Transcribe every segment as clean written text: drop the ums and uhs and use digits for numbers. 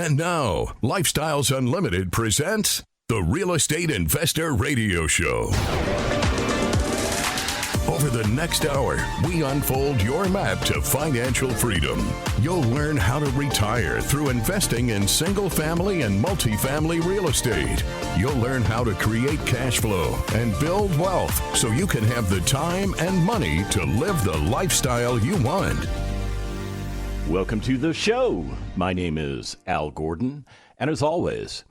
And now, Lifestyles Unlimited presents the Real Estate Investor Radio Show. Over the next hour, we unfold your map to financial freedom. You'll learn how to retire through investing in single family and multifamily real estate. You'll learn how to create cash flow and build wealth so you can have the time and money to live the lifestyle you want. Welcome to the show. My name is Al Gordon, and as always,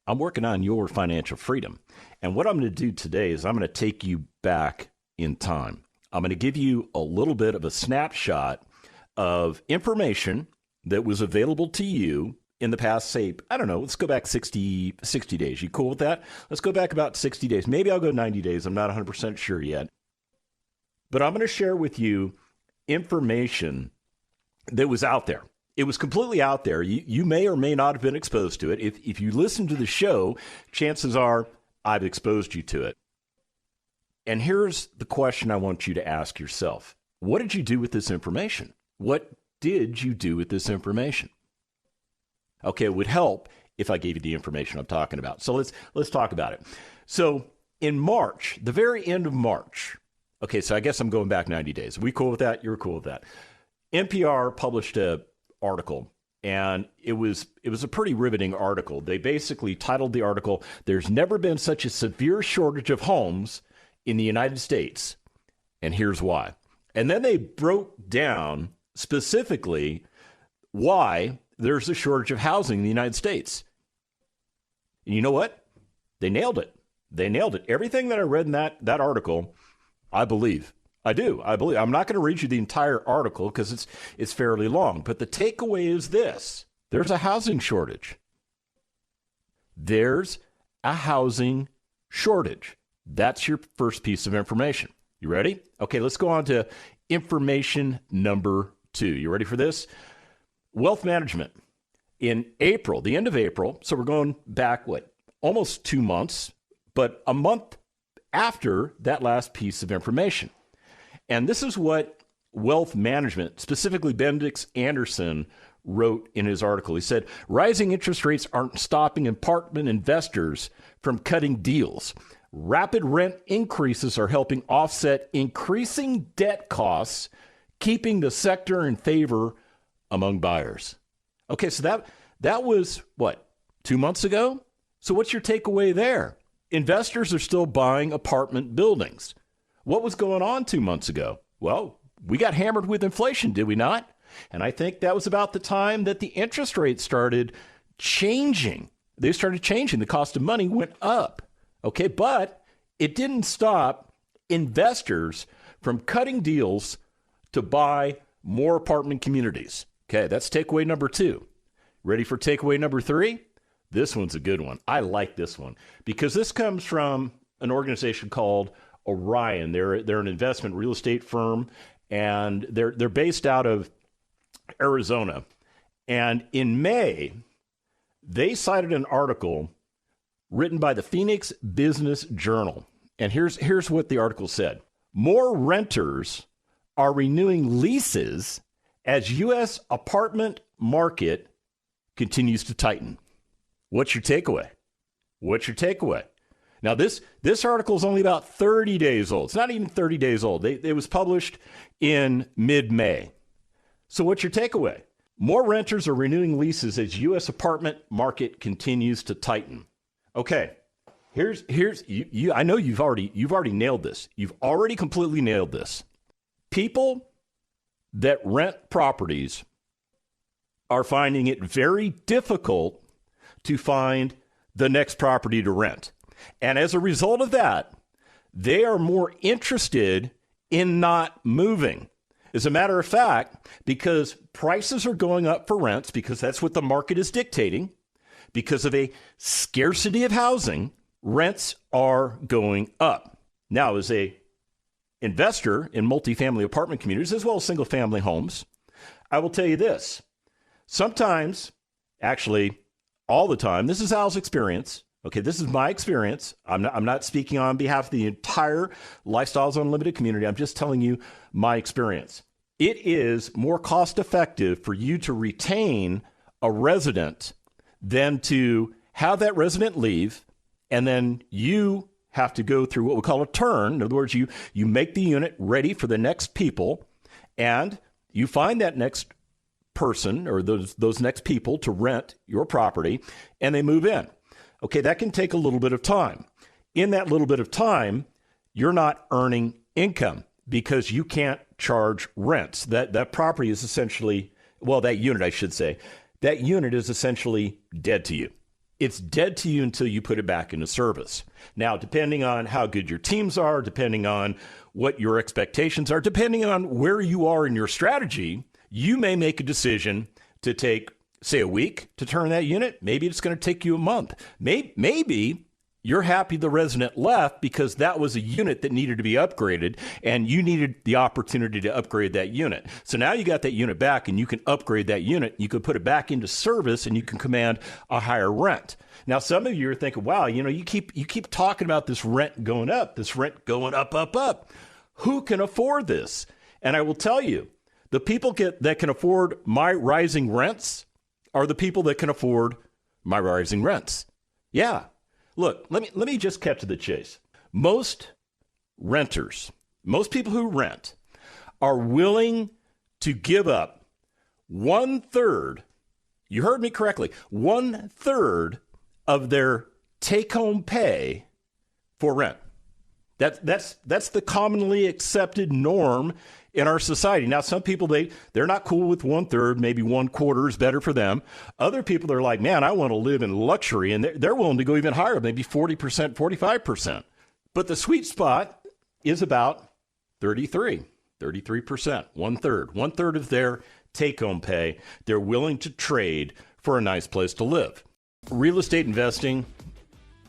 I'm working on your financial freedom. And what I'm going to do today is I'm going to take you back in time. I'm going to give you a little bit of a snapshot of information that was available to you in the past, say, I don't know, let's go back 60 days. You cool with that? Let's go back about 60 days. Maybe I'll go 90 days. I'm not 100% sure yet. But I'm going to share with you information that was out there. It was completely out there. You may or may not have been exposed to it. If you listen to the show, chances are I've exposed you to it. And here's the question I want you to ask yourself. What did you do with this information? What did you do with this information? Okay, it would help if I gave you the information I'm talking about. So let's talk about it. So in March, the very end of March, okay, so I guess I'm going back 90 days. Are we cool with that? You're cool with that. NPR published an article, and it was a pretty riveting article. They basically titled the article, "There's Never Been Such a Severe Shortage of Homes in the United States, and Here's Why." And then they broke down specifically why there's a shortage of housing in the United States. And you know what? They nailed it. They nailed it. Everything that I read in that article, I believe. I do. I believe. I'm not going to read you the entire article because it's fairly long. But the takeaway is this. There's a housing shortage. There's a housing shortage. That's your first piece of information. You ready? Okay, let's go on to information number 2. You ready for this? Wealth management. In April, the end of April, so we're going back, almost 2 months, but a month after that last piece of information. And this is what wealth management, specifically Bendix Anderson, wrote in his article. He said, rising interest rates aren't stopping apartment investors from cutting deals. Rapid rent increases are helping offset increasing debt costs, keeping the sector in favor among buyers. Okay, so that was, 2 months ago? So what's your takeaway there? Investors are still buying apartment buildings. What was going on 2 months ago? Well, we got hammered with inflation, did we not? And I think that was about the time that the interest rates started changing. They started changing. The cost of money went up. Okay, but it didn't stop investors from cutting deals to buy more apartment communities. Okay, that's takeaway number 2. Ready for takeaway number 3? This one's a good one. I like this one because this comes from an organization called Orion. They're an investment real estate firm, and they're based out of Arizona. And in May, they cited an article written by the Phoenix Business Journal. And here's what the article said. More renters are renewing leases as U.S. apartment market continues to tighten. What's your takeaway? What's your takeaway? Now, this article is only about 30 days old. It's not even 30 days old. It was published in mid-May. So what's your takeaway? More renters are renewing leases as U.S. apartment market continues to tighten. Okay, here's you. I know you've already nailed this. You've already completely nailed this. People that rent properties are finding it very difficult to find the next property to rent. And as a result of that, they are more interested in not moving. As a matter of fact, because prices are going up for rents, because that's what the market is dictating, because of a scarcity of housing, rents are going up. Now, as a investor in multifamily apartment communities, as well as single family homes, I will tell you this. Sometimes, actually, all the time, this is Al's experience. Okay, this is my experience. I'm not speaking on behalf of the entire Lifestyles Unlimited community. I'm just telling you my experience. It is more cost effective for you to retain a resident than to have that resident leave, and then you have to go through what we call a turn. In other words, you make the unit ready for the next people, and you find that next person or those next people to rent your property, and they move in. Okay, that can take a little bit of time. In that little bit of time, you're not earning income because you can't charge rents. That property is essentially, well, that unit, I should say, that unit is essentially dead to you. It's dead to you until you put it back into service. Now, depending on how good your teams are, depending on what your expectations are, depending on where you are in your strategy, you may make a decision to take, say, a week to turn that unit. Maybe it's going to take you a month. Maybe you're happy the resident left because that was a unit that needed to be upgraded and you needed the opportunity to upgrade that unit. So now you got that unit back and you can upgrade that unit. You can put it back into service and you can command a higher rent. Now, some of you are thinking, wow, you keep talking about this rent going up, up. Who can afford this? And I will tell you, the people that can afford my rising rents are the people that can afford my rising rents. Yeah. Look, let me just cut to the chase. Most renters, most people who rent are willing to give up 1/3, you heard me correctly, 1/3 of their take-home pay for rent. That's the commonly accepted norm in our society. Now, some people, they're not cool with 1/3, maybe 1/4 is better for them. Other people, they're like, man, I want to live in luxury, and they're willing to go even higher, maybe 40%, 45%. But the sweet spot is about 33%, 1/3 of their take-home pay. They're willing to trade for a nice place to live. Real estate investing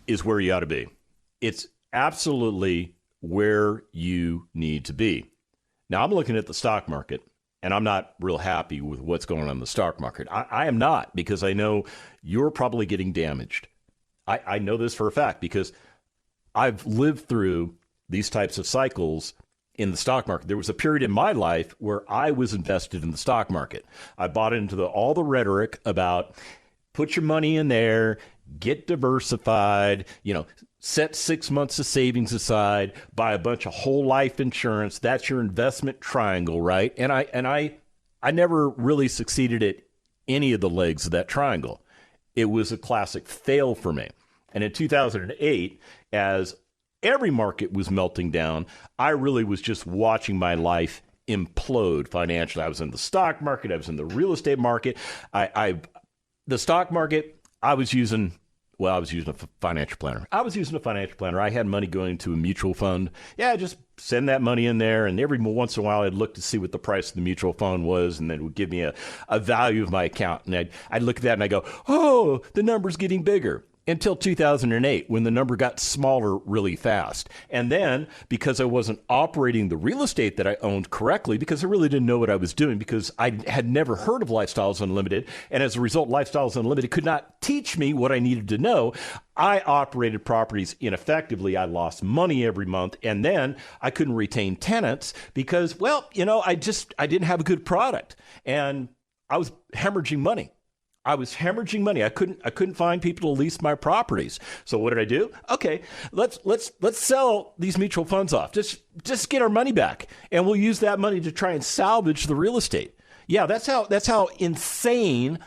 is where you ought to be. It's absolutely where you need to be. Now, I'm looking at the stock market, and I'm not real happy with what's going on in the stock market. I am not, because I know you're probably getting damaged. I know this for a fact because I've lived through these types of cycles in the stock market. There was a period in my life where I was invested in the stock market. I bought into all the rhetoric about put your money in there, get diversified, set 6 months of savings aside, buy a bunch of whole life insurance. That's your investment triangle, right? And I never really succeeded at any of the legs of that triangle. It was a classic fail for me. And in 2008, as every market was melting down, I really was just watching my life implode financially. I was in the stock market. I was in the real estate market. The stock market, I was using a financial planner. I had money going to a mutual fund. Yeah, just send that money in there. And every once in a while, I'd look to see what the price of the mutual fund was. And then it would give me a value of my account. And I'd look at that and I go, oh, the number's getting bigger. Until 2008, when the number got smaller really fast. And then, because I wasn't operating the real estate that I owned correctly, because I really didn't know what I was doing, because I had never heard of Lifestyles Unlimited, and as a result, Lifestyles Unlimited could not teach me what I needed to know, I operated properties ineffectively. I lost money every month, and then I couldn't retain tenants because, I didn't have a good product, and I was hemorrhaging money. I couldn't find people to lease my properties. So what did I do? Okay, let's sell these mutual funds off. Just get our money back, and we'll use that money to try and salvage the real estate. Yeah, that's how insane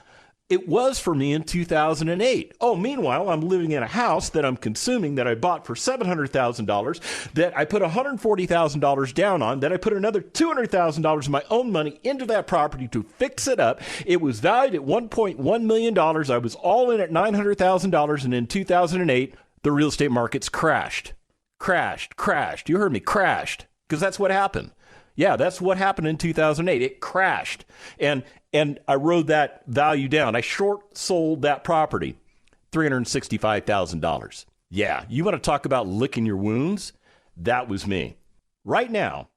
it was for me in 2008. Oh, meanwhile, I'm living in a house that I'm consuming that I bought for $700,000 that I put $140,000 down on, that I put another $200,000 of my own money into that property to fix it up. It was valued at $1.1 million. I was all in at $900,000. And in 2008, the real estate markets crashed. You heard me, crashed, because that's what happened. Yeah, that's what happened in 2008. It crashed. And I rode that value down. I short sold that property, $365,000. Yeah, you want to talk about licking your wounds? That was me. Right now,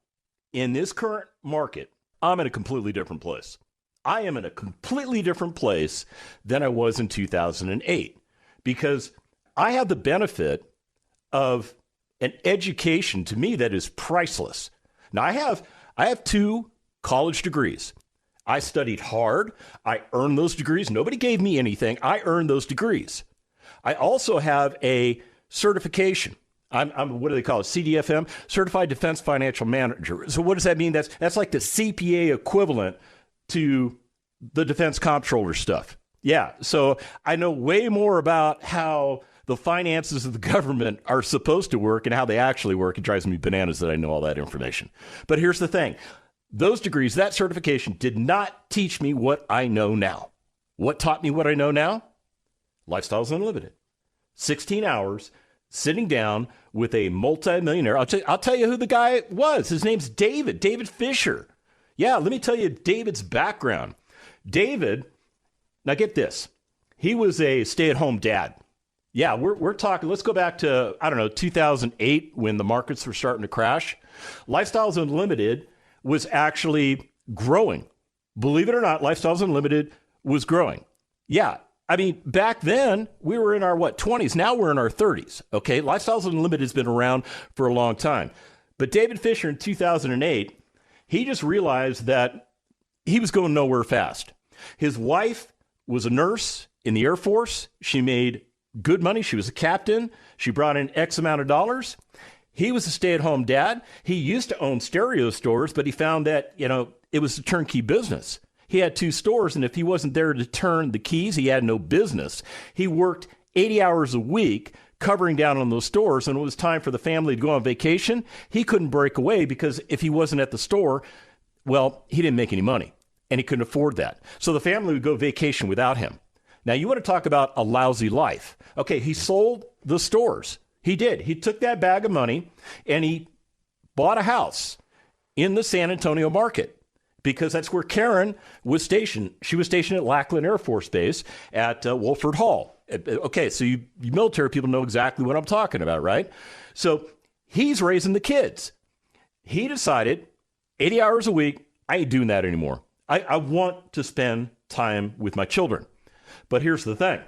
in this current market, I'm in a completely different place. I am in a completely different place than I was in 2008 because I have the benefit of an education to me that is priceless. Now, I have 2 college degrees. I studied hard. I earned those degrees. Nobody gave me anything. I earned those degrees. I also have a certification. I'm what do they call it? CDFM, Certified Defense Financial Manager. So what does that mean? That's like the CPA equivalent to the defense comptroller stuff. Yeah. So I know way more about how the finances of the government are supposed to work and how they actually work. It drives me bananas that I know all that information. But here's the thing. Those degrees, that certification did not teach me what I know now. What taught me what I know now? Lifestyles Unlimited. 16 hours sitting down with a multimillionaire. I'll tell you who the guy was. His name's David Fisher. Yeah, let me tell you David's background. David, now get this. He was a stay-at-home dad. Yeah, we're talking, let's go back to, 2008 when the markets were starting to crash. Lifestyles Unlimited was actually growing. Believe it or not, Lifestyles Unlimited was growing. Yeah, back then we were in our 20s. Now we're in our 30s. Okay, Lifestyles Unlimited has been around for a long time. But David Fisher in 2008, he just realized that he was going nowhere fast. His wife was a nurse in the Air Force. She made good money. She was a captain. She brought in X amount of dollars. He was a stay-at-home dad. He used to own stereo stores, but he found that, it was a turnkey business. He had 2 stores, and if he wasn't there to turn the keys, he had no business. He worked 80 hours a week covering down on those stores, and it was time for the family to go on vacation. He couldn't break away because if he wasn't at the store, well, he didn't make any money, and he couldn't afford that. So the family would go vacation without him. Now, you want to talk about a lousy life. Okay, he sold the stores. He did. He took that bag of money, and he bought a house in the San Antonio market because that's where Karen was stationed. She was stationed at Lackland Air Force Base at Wolford Hall. Okay, so you military people know exactly what I'm talking about, right? So he's raising the kids. He decided 80 hours a week, I ain't doing that anymore. I want to spend time with my children. But here's the thing.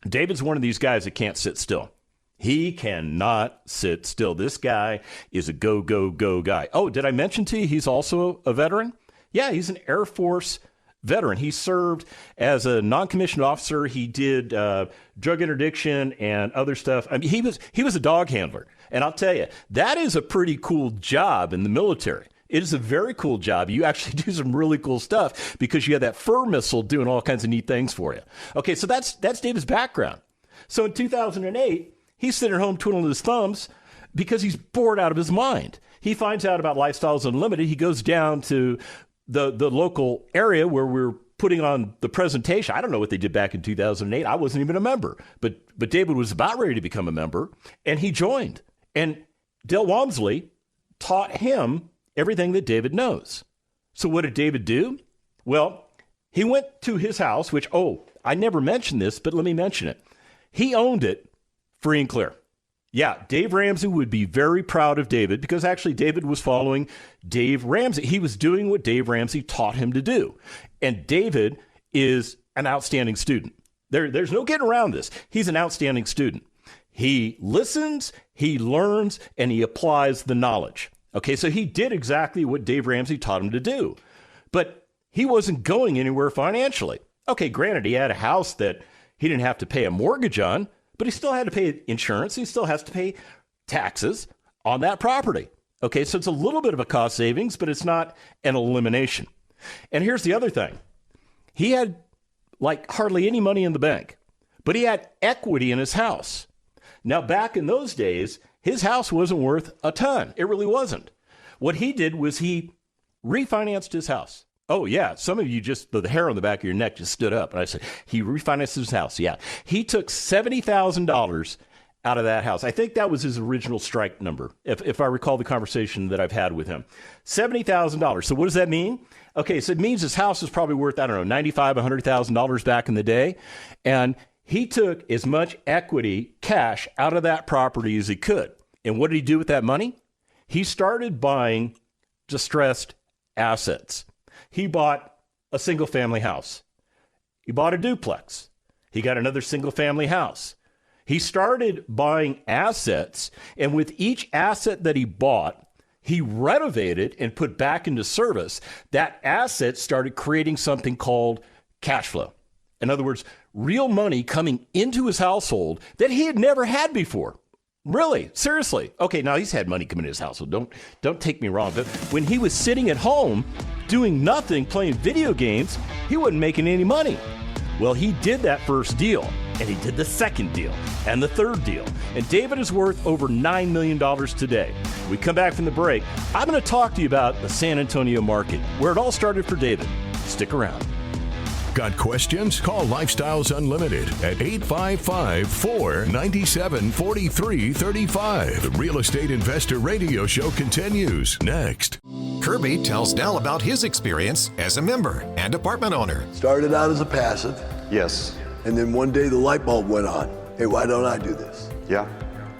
David's one of these guys that can't sit still. He cannot sit still. This guy is a go, go, go guy. Oh, did I mention to you he's also a veteran? Yeah, he's an Air Force veteran. He served as a non-commissioned officer. He did drug interdiction and other stuff. He was a dog handler. And I'll tell you, that is a pretty cool job in the military. It is a very cool job. You actually do some really cool stuff because you have that fur missile doing all kinds of neat things for you. Okay, so that's David's background. So in 2008, he's sitting at home twiddling his thumbs because he's bored out of his mind. He finds out about Lifestyles Unlimited. He goes down to the local area where we're putting on the presentation. I don't know what they did back in 2008. I wasn't even a member. But David was about ready to become a member, and he joined. And Del Walmsley taught him everything that David knows. So what did David do? Well, he went to his house, which, I never mentioned this, but let me mention it. He owned it free and clear. Yeah, Dave Ramsey would be very proud of David because actually David was following Dave Ramsey. He was doing what Dave Ramsey taught him to do. And David is an outstanding student. There's no getting around this. He's an outstanding student. He listens, he learns, and he applies the knowledge. Okay, so he did exactly what Dave Ramsey taught him to do. But he wasn't going anywhere financially. Okay, granted, he had a house that he didn't have to pay a mortgage on, but he still had to pay insurance. He still has to pay taxes on that property. Okay, so it's a little bit of a cost savings, but it's not an elimination. And here's the other thing. He had hardly any money in the bank, but he had equity in his house. Now, back in those days, his house wasn't worth a ton. It really wasn't. What he did was he refinanced his house. Oh, yeah. Some of you the hair on the back of your neck just stood up. And I said, he refinanced his house. Yeah. He took $70,000 out of that house. I think that was his original strike number, if I recall the conversation that I've had with him. $70,000. So what does that mean? Okay, so it means his house was probably worth, $95,000, $100,000 back in the day. And he took as much equity, cash, out of that property as he could. And what did he do with that money? He started buying distressed assets. He bought a single-family house. He bought a duplex. He got another single-family house. He started buying assets, and with each asset that he bought, he renovated and put back into service, that asset started creating something called cash flow. In other words, real money coming into his household that he had never had before. Really, seriously. Okay, now he's had money come into his household. Don't take me wrong. But when he was sitting at home doing nothing, playing video games, he wasn't making any money. Well, he did that first deal, and he did the second deal, and the third deal. And David is worth over $9 million today. When we come back from the break, I'm going to talk to you about the San Antonio market, where it all started for David. Stick around. Got questions? Call Lifestyles Unlimited at 855-497-4335. The Real Estate Investor Radio Show continues next. Kirby tells Dell about his experience as a member and apartment owner. Started out as a passive. Yes. And then one day the light bulb went on. Hey, why don't I do this? Yeah.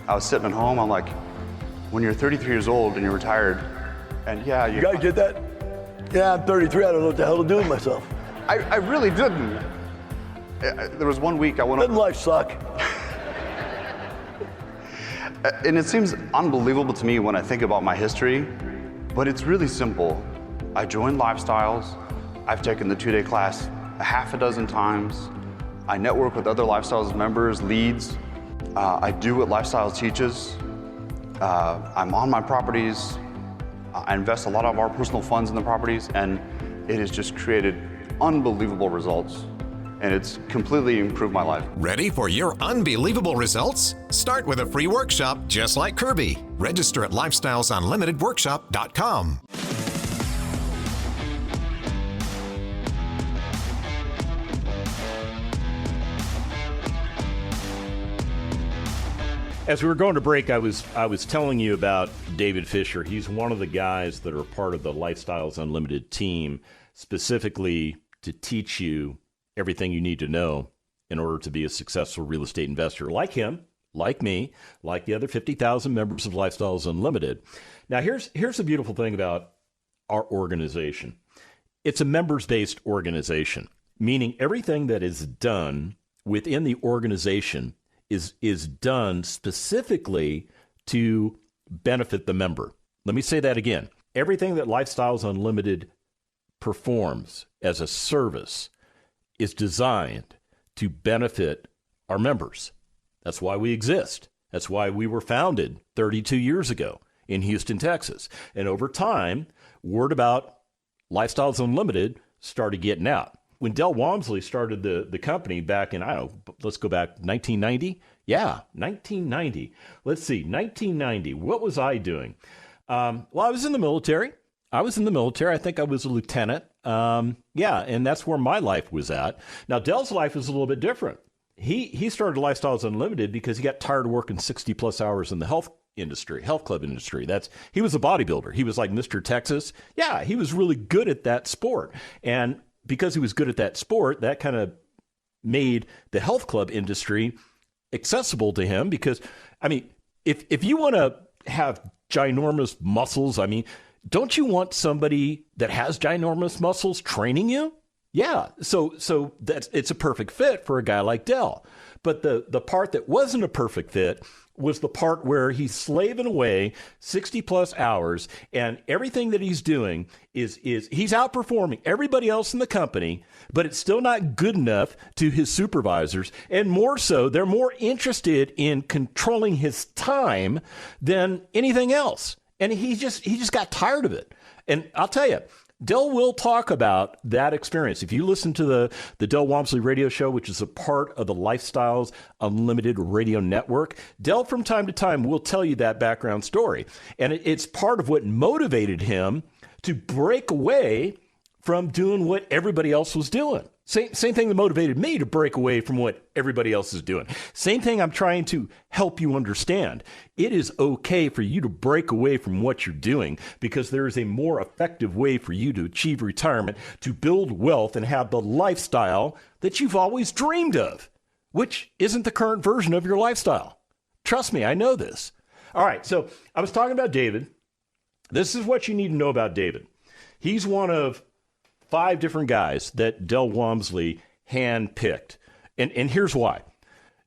I was sitting at home. I'm like, when you're 33 years old and you're retired, and yeah, You guys get that? Yeah, I'm 33. I don't know what the hell to do with myself. I really didn't. There was one week I went Doesn't life suck? And it seems unbelievable to me when I think about my history, but it's really simple. I joined Lifestyles. I've taken the 2-day class a half a dozen times. I network with other Lifestyles members, leads. I do what Lifestyles teaches. I'm on my properties. I invest a lot of our personal funds in the properties, and it has just created unbelievable results, and it's completely improved my life. Ready for your unbelievable results? Start with a free workshop just like Kirby. Register at lifestylesunlimitedworkshop.com. As we were going to break, I was telling you about David Fisher. He's one of the guys that are part of the Lifestyles Unlimited team, specifically to teach you everything you need to know in order to be a successful real estate investor, like him, like me, like the other 50,000 members of Lifestyles Unlimited. Now, here's the beautiful thing about our organization. It's a members-based organization, meaning everything that is done within the organization is done specifically to benefit the member. Let me say that again. Everything that Lifestyles Unlimited performs as a service is designed to benefit our members. That's why we exist. That's why we were founded 32 years ago in Houston, Texas. And over time, word about Lifestyles Unlimited started getting out. When Del Walmsley started the company back in, let's go back, 1990? Yeah, 1990. Let's see, 1990. What was I doing? Well, I was in the military. I think I was a lieutenant. And that's where my life was at. Now, Del's life was a little bit different. He started Lifestyles Unlimited because he got tired of working 60-plus hours in the health club industry. He was a bodybuilder. He was like Mr. Texas. Yeah, he was really good at that sport. And because he was good at that sport, that kind of made the health club industry accessible to him because, if you want to have ginormous muscles, don't you want somebody that has ginormous muscles training you? Yeah. So it's a perfect fit for a guy like Del. But the part that wasn't a perfect fit was the part where he's slaving away 60 plus hours, and everything that he's doing is he's outperforming everybody else in the company, but it's still not good enough to his supervisors. And more so, they're more interested in controlling his time than anything else. And he just got tired of it. And I'll tell you, Del will talk about that experience. If you listen to the Del Walmsley radio show, which is a part of the Lifestyles Unlimited radio network, Del from time to time will tell you that background story. And it's part of what motivated him to break away from doing what everybody else was doing. Same thing that motivated me to break away from what everybody else is doing. Same thing I'm trying to help you understand. It is okay for you to break away from what you're doing because there is a more effective way for you to achieve retirement, to build wealth, and have the lifestyle that you've always dreamed of, which isn't the current version of your lifestyle. Trust me, I know this. All right, so I was talking about David. This is what you need to know about David. He's one of 5 different guys that Del Walmsley handpicked. And here's why.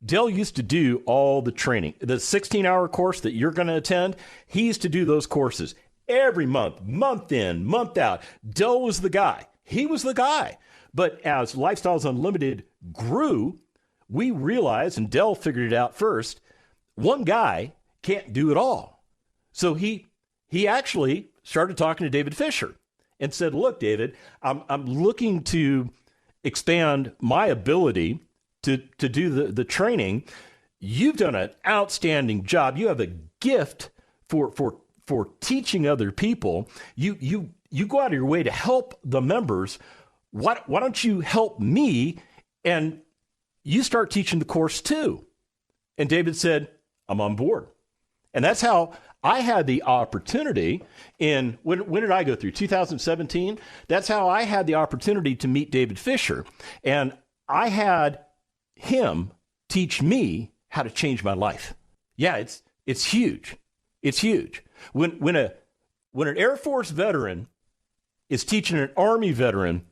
Del used to do all the training. The 16-hour course that you're going to attend, he used to do those courses every month, month in, month out. Dell was the guy. He was the guy. But as Lifestyles Unlimited grew, we realized, and Dell figured it out first, one guy can't do it all. So he actually started talking to David Fisher and said, look, David, I'm looking to expand my ability to do the training. You've done an outstanding job. You have a gift for teaching other people. You go out of your way to help the members. Why don't you help me and you start teaching the course too? And David said, I'm on board. And that's how I had the opportunity when did I go through? 2017? That's how I had the opportunity to meet David Fisher. And I had him teach me how to change my life. Yeah, it's huge. It's huge. When an Air Force veteran is teaching an Army veteran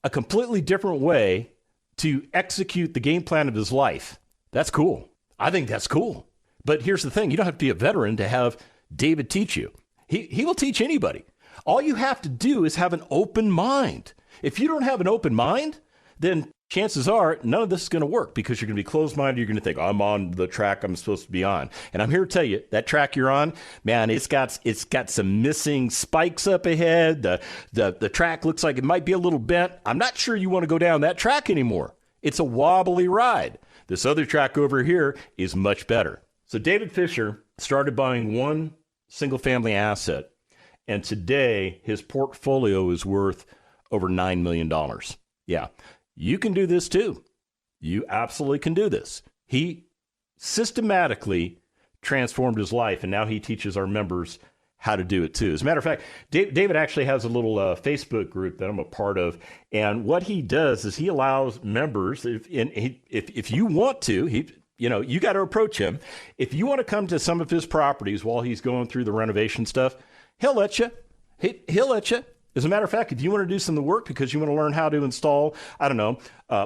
a completely different way to execute the game plan of his life, that's cool. I think that's cool. But here's the thing. You don't have to be a veteran to have David teach you. He will teach anybody. All you have to do is have an open mind. If you don't have an open mind, then chances are none of this is going to work because you're going to be closed-minded. You're going to think, I'm on the track I'm supposed to be on. And I'm here to tell you, that track you're on, man, it's got some missing spikes up ahead. The track looks like it might be a little bent. I'm not sure you want to go down that track anymore. It's a wobbly ride. This other track over here is much better. So David Fisher started buying one single-family asset, and today his portfolio is worth over $9 million. Yeah, you can do this too. You absolutely can do this. He systematically transformed his life, and now he teaches our members how to do it too. As a matter of fact, David actually has a little Facebook group that I'm a part of, and what he does is he allows members, if you want to, you got to approach him. If you want to come to some of his properties while he's going through the renovation stuff, he'll let you. He'll let you. As a matter of fact, if you want to do some of the work because you want to learn how to install,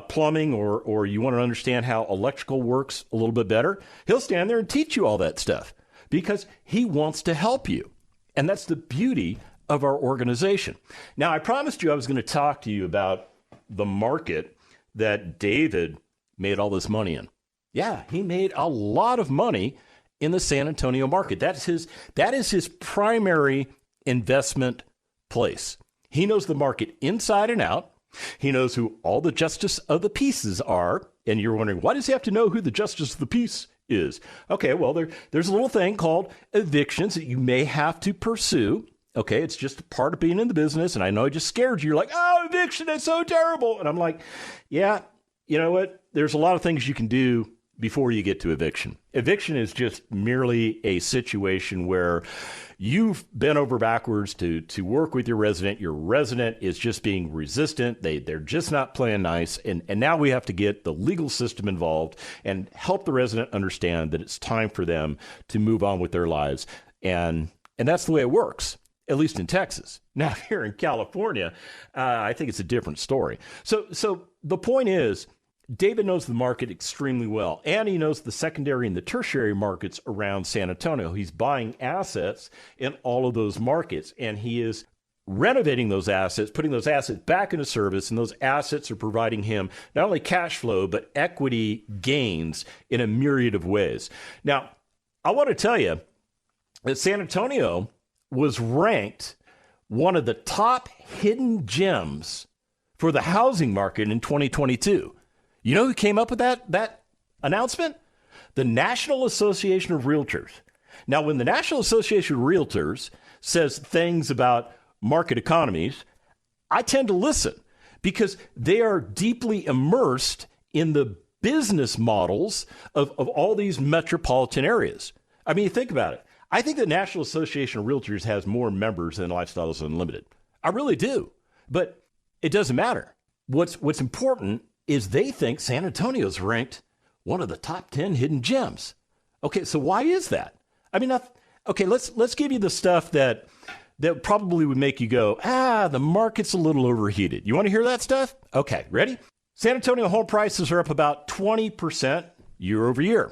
plumbing or you want to understand how electrical works a little bit better, he'll stand there and teach you all that stuff because he wants to help you. And that's the beauty of our organization. Now, I promised you I was going to talk to you about the market that David made all this money in. Yeah, he made a lot of money in the San Antonio market. That is his primary investment place. He knows the market inside and out. He knows who all the justice of the pieces are. And you're wondering, why does he have to know who the justice of the peace is? Okay, well, there's a little thing called evictions that you may have to pursue. Okay, it's just a part of being in the business. And I know I just scared you. You're like, oh, eviction, it's so terrible. And I'm like, yeah, you know what? There's a lot of things you can do before you get to eviction. Eviction is just merely a situation where you've bent over backwards to work with your resident. Your resident is just being resistant. They're just not playing nice. And now we have to get the legal system involved and help the resident understand that it's time for them to move on with their lives. And that's the way it works, at least in Texas. Now, here in California, I think it's a different story. So the point is, David knows the market extremely well, and he knows the secondary and the tertiary markets around San Antonio. He's buying assets in all of those markets, and he is renovating those assets, putting those assets back into service, and those assets are providing him not only cash flow, but equity gains in a myriad of ways. Now, I want to tell you that San Antonio was ranked one of the top hidden gems for the housing market in 2022. You know who came up with that announcement? The National Association of Realtors. Now, when the National Association of Realtors says things about market economies, I tend to listen because they are deeply immersed in the business models of all these metropolitan areas. I mean, think about it. I think the National Association of Realtors has more members than Lifestyles Unlimited. I really do. But it doesn't matter. What's important is they think San Antonio's ranked one of the top 10 hidden gems. Okay, so why is that? I mean, okay, let's give you the stuff that probably would make you go, the market's a little overheated. You want to hear that stuff? Okay, ready? San Antonio home prices are up about 20% year over year.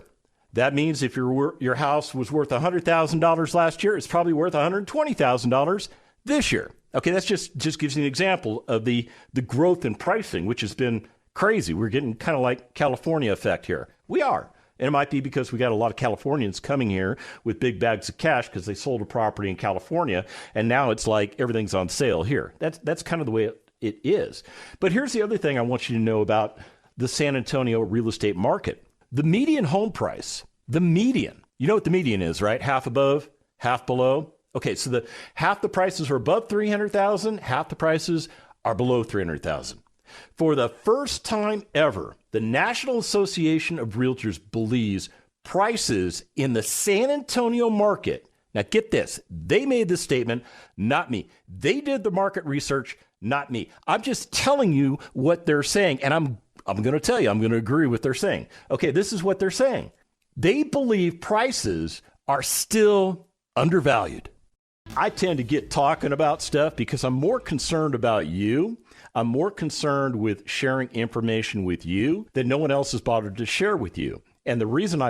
That means if your house was worth $100,000 last year, it's probably worth $120,000 this year. Okay, that's just gives you an example of the growth in pricing, which has been crazy. We're getting kind of like California effect here. We are. And it might be because we got a lot of Californians coming here with big bags of cash because they sold a property in California, and now it's like everything's on sale here. That's kind of the way it is. But here's the other thing I want you to know about the San Antonio real estate market. The median home price, the median, you know what the median is, right? Half above, half below. Okay, so half the prices are above 300,000, half the prices are below 300,000. For the first time ever, the National Association of Realtors believes prices in the San Antonio market. Now get this, they made this statement, not me. They did the market research, not me. I'm just telling you what they're saying, and I'm going to tell you, I'm going to agree with what they're saying. Okay, this is what they're saying. They believe prices are still undervalued. I tend to get talking about stuff because I'm more concerned about you. I'm more concerned with sharing information with you that no one else has bothered to share with you. And the reason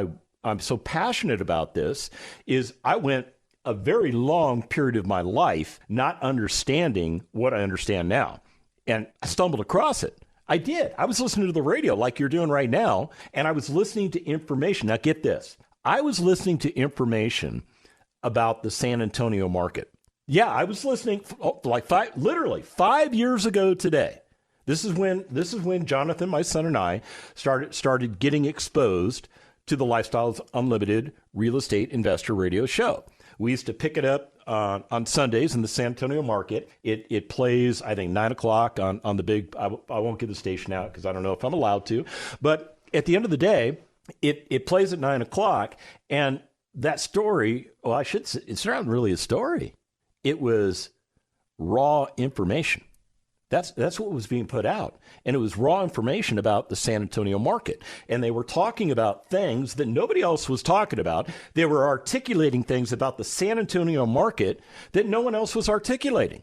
I'm so passionate about this is I went a very long period of my life not understanding what I understand now. And I stumbled across it. I did. I was listening to the radio like you're doing right now, and I was listening to information. Now get this. I was listening to information about the San Antonio market. Yeah, I was listening like literally 5 years ago today. This is when Jonathan, my son, and I started getting exposed to the Lifestyles Unlimited Real Estate Investor Radio Show. We used to pick it up on Sundays in the San Antonio market. It plays, I think, 9 o'clock on the big, I won't give the station out because I don't know if I'm allowed to. But at the end of the day, it plays at 9 o'clock. And that story, well, I should say, it's not really a story. It was raw information. That's what was being put out. And it was raw information about the San Antonio market. And they were talking about things that nobody else was talking about. They were articulating things about the San Antonio market that no one else was articulating.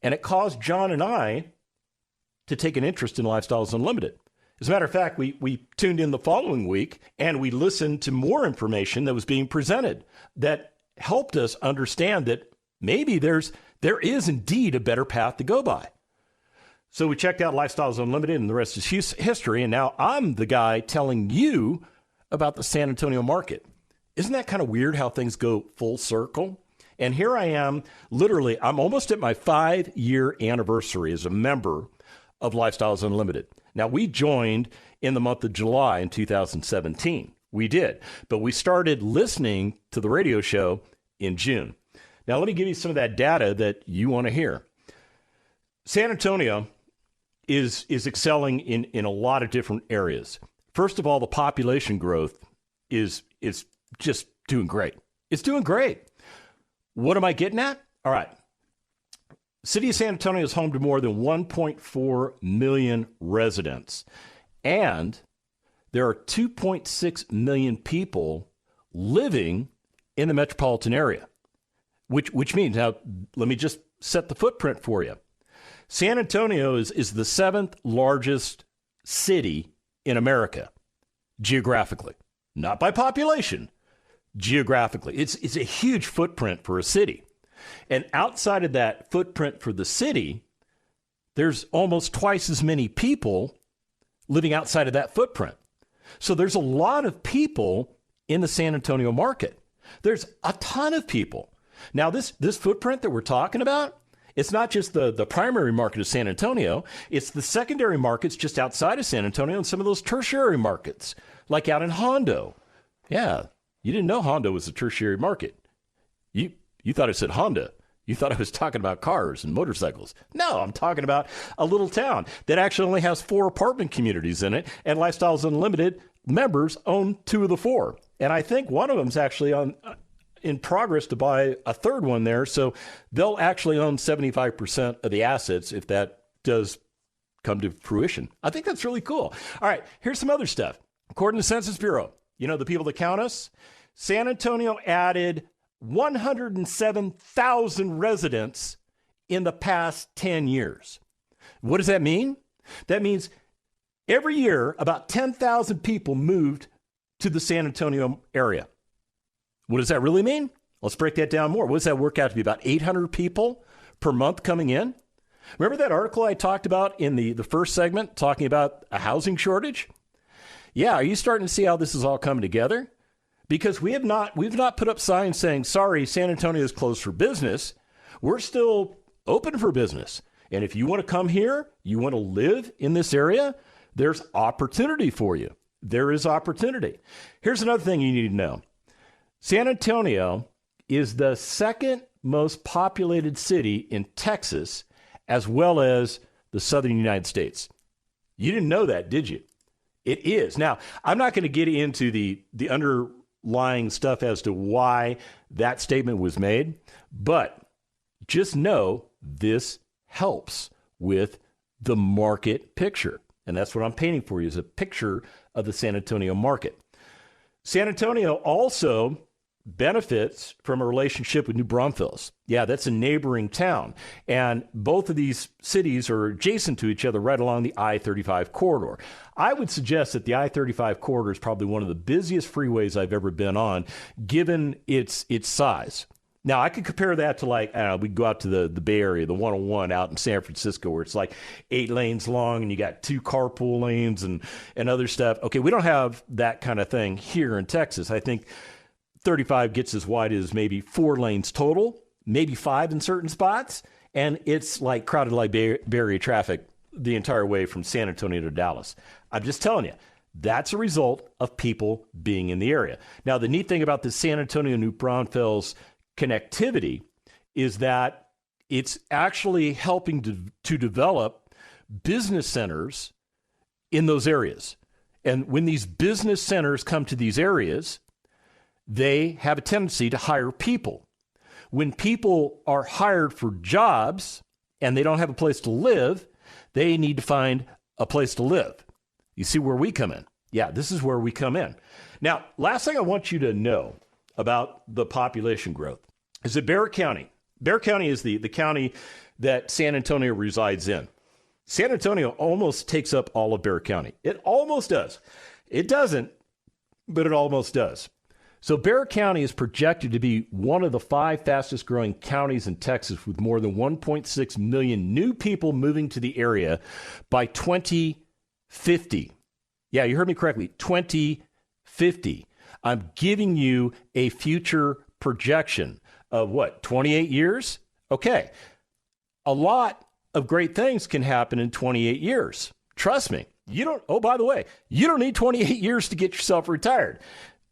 And it caused John and I to take an interest in Lifestyles Unlimited. As a matter of fact, we tuned in the following week and we listened to more information that was being presented that helped us understand that maybe there is indeed a better path to go by. So we checked out Lifestyles Unlimited, and the rest is history. And now I'm the guy telling you about the San Antonio market. Isn't that kind of weird how things go full circle? And here I am, literally, I'm almost at my 5-year anniversary as a member of Lifestyles Unlimited. Now, we joined in the month of July in 2017. We did. But we started listening to the radio show in June. Now, let me give you some of that data that you want to hear. San Antonio is excelling in a lot of different areas. First of all, the population growth is just doing great. It's doing great. What am I getting at? All right. City of San Antonio is home to more than 1.4 million residents. And there are 2.6 million people living in the metropolitan area, which means, now let me just set the footprint for you. San Antonio is the 7th largest city in America, geographically, not by population, geographically. It's a huge footprint for a city. And outside of that footprint for the city, there's almost twice as many people living outside of that footprint. So there's a lot of people in the San Antonio market. There's a ton of people. Now, this footprint that we're talking about, it's not just the primary market of San Antonio. It's the secondary markets just outside of San Antonio and some of those tertiary markets, like out in Hondo. Yeah, you didn't know Hondo was a tertiary market. You thought I said Honda. You thought I was talking about cars and motorcycles. No, I'm talking about a little town that actually only has 4 apartment communities in it, and Lifestyles Unlimited members own 2 of the 4. And I think one of them's actually in progress to buy a third one there. So they'll actually own 75% of the assets if that does come to fruition. I think that's really cool. All right, here's some other stuff. According to Census Bureau, you know, the people that count us, San Antonio added 107,000 residents in the past 10 years. What does that mean? That means every year about 10,000 people moved to the San Antonio area. What does that really mean? Let's break that down more. What does that work out to be? About 800 people per month coming in? Remember that article I talked about in the first segment, talking about a housing shortage? Yeah, are you starting to see how this is all coming together? Because we've not put up signs saying, sorry, San Antonio is closed for business. We're still open for business. And if you want to come here, you want to live in this area, there's opportunity for you. There is opportunity. Here's another thing you need to know. San Antonio is the second most populated city in Texas, as well as the southern United States. You didn't know that, did you? It is. Now, I'm not going to get into the underlying stuff as to why that statement was made, but just know this helps with the market picture. And that's what I'm painting for you, is a picture of the San Antonio market. San Antonio also benefits from a relationship with New Braunfels. Yeah, that's a neighboring town. And both of these cities are adjacent to each other right along the I-35 corridor. I would suggest that the I-35 corridor is probably one of the busiest freeways I've ever been on, given its size. Now, I could compare that to we go out to the Bay Area, the 101 out in San Francisco, where it's like 8 lanes long and you got 2 carpool lanes and other stuff. Okay, we don't have that kind of thing here in Texas. I think 35 gets as wide as maybe 4 lanes total, maybe 5 in certain spots, and it's like crowded like Bay Area traffic the entire way from San Antonio to Dallas. I'm just telling you, that's a result of people being in the area. Now, the neat thing about the San Antonio New Braunfels connectivity is that it's actually helping to develop business centers in those areas. And when these business centers come to these areas, they have a tendency to hire people. When people are hired for jobs and they don't have a place to live, they need to find a place to live. You see where we come in? Yeah, this is where we come in. Now, last thing I want you to know about the population growth is that Bexar County is the county that San Antonio resides in. San Antonio almost takes up all of Bexar County. It almost does. It doesn't, but it almost does. So Bexar County is projected to be one of the 5 fastest growing counties in Texas, with more than 1.6 million new people moving to the area by 2050. Yeah, you heard me correctly, 2050. I'm giving you a future projection of 28 years? Okay. A lot of great things can happen in 28 years. Trust me. By the way, you don't need 28 years to get yourself retired.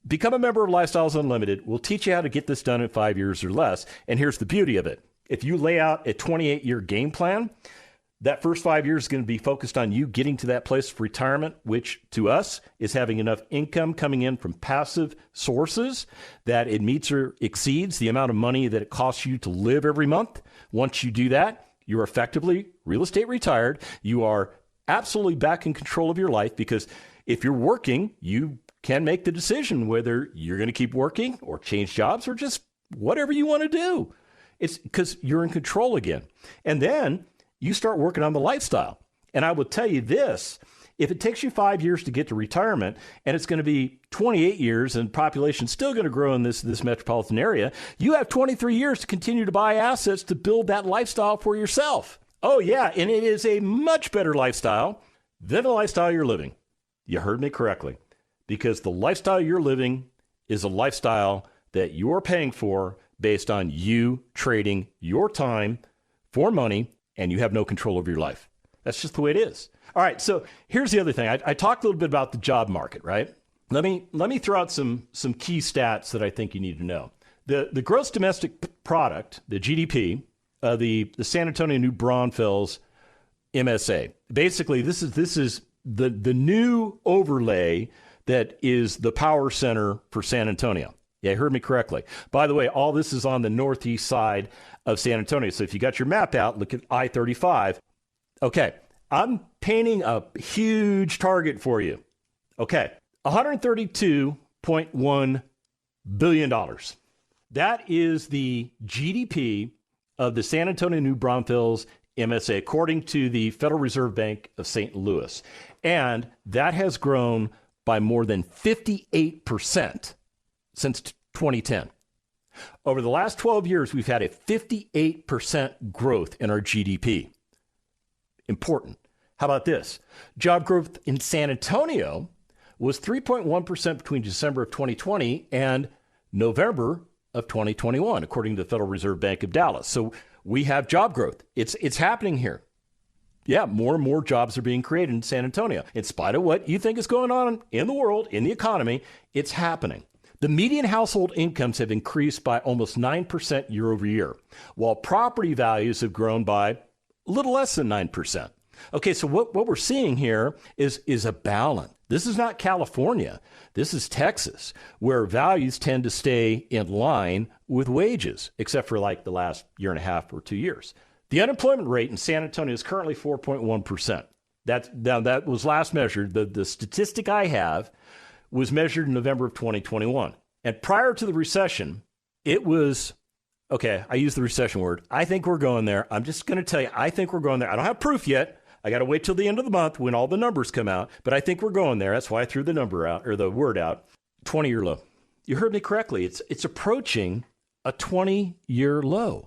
Become a member of Lifestyles Unlimited. We'll teach you how to get this done in 5 years or less. And here's the beauty of it. If you lay out a 28-year game plan, that first 5 years is going to be focused on you getting to that place of retirement, which to us is having enough income coming in from passive sources that it meets or exceeds the amount of money that it costs you to live every month. Once you do that, you're effectively real estate retired. You are absolutely back in control of your life, because if you're working, you can make the decision whether you're going to keep working or change jobs or just whatever you want to do. It's because you're in control again. And then you start working on the lifestyle. And I will tell you this, if it takes you 5 years to get to retirement, and it's going to be 28 years and population's still going to grow in this metropolitan area, you have 23 years to continue to buy assets to build that lifestyle for yourself. Oh yeah, and it is a much better lifestyle than the lifestyle you're living. You heard me correctly. Because the lifestyle you're living is a lifestyle that you're paying for based on you trading your time for money, and you have no control over your life. That's just the way it is. All right, so here's the other thing. I talked a little bit about the job market, right? Let me throw out some key stats that I think you need to know. The gross domestic product, the GDP, the San Antonio New Braunfels MSA. Basically, this is the new overlay that is the power center for San Antonio. Yeah, you heard me correctly. By the way, all this is on the northeast side of San Antonio. So if you got your map out, look at I-35. Okay, I'm painting a huge target for you. Okay, $132.1 billion. That is the GDP of the San Antonio New Braunfels MSA, according to the Federal Reserve Bank of St. Louis. And that has grown by more than 58% since 2010. Over the last 12 years, we've had a 58% growth in our GDP. Important. How about this? Job growth in San Antonio was 3.1% between December of 2020 and November of 2021, according to the Federal Reserve Bank of Dallas. So we have job growth. It's happening here. Yeah, more and more jobs are being created in San Antonio. In spite of what you think is going on in the world, in the economy, it's happening. The median household incomes have increased by almost 9% year over year, while property values have grown by a little less than 9%. Okay, so what we're seeing here is a balance. This is not California. This is Texas, where values tend to stay in line with wages, except for like the last year and a half or 2 years. The unemployment rate in San Antonio is currently 4.1%. That was last measured. The statistic I have was measured in November of 2021. And prior to the recession, it was, okay, I use the recession word. I think we're going there. I'm just going to tell you, I think we're going there. I don't have proof yet. I got to wait till the end of the month when all the numbers come out. But I think we're going there. That's why I threw the number out, or the word out. 20-year low. You heard me correctly. It's approaching a 20-year low.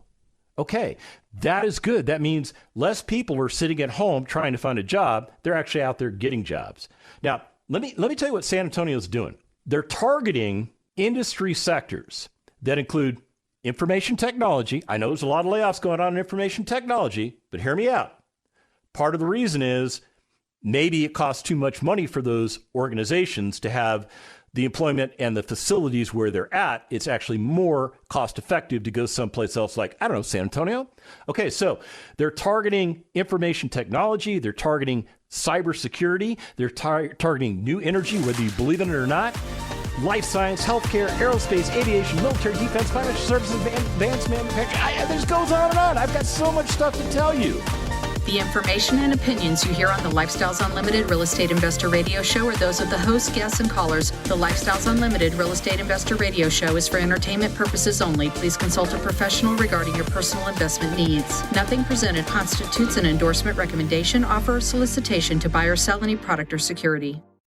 Okay, that is good. That means less people are sitting at home trying to find a job. They're actually out there getting jobs. Now, let me tell you what San Antonio is doing. They're targeting industry sectors that include information technology. I know there's a lot of layoffs going on in information technology, but hear me out. Part of the reason is maybe it costs too much money for those organizations to have the employment and the facilities where they're at. It's actually more cost effective to go someplace else like, I don't know, San Antonio. Okay, so they're targeting information technology. They're targeting cybersecurity. They're targeting new energy, whether you believe in it or not. Life science, healthcare, aerospace, aviation, military, defense, financial services, advanced manufacturing. This goes on and on. I've got so much stuff to tell you. The information and opinions you hear on the Lifestyles Unlimited Real Estate Investor Radio Show are those of the hosts, guests, and callers. The Lifestyles Unlimited Real Estate Investor Radio Show is for entertainment purposes only. Please consult a professional regarding your personal investment needs. Nothing presented constitutes an endorsement, recommendation, offer, or solicitation to buy or sell any product or security.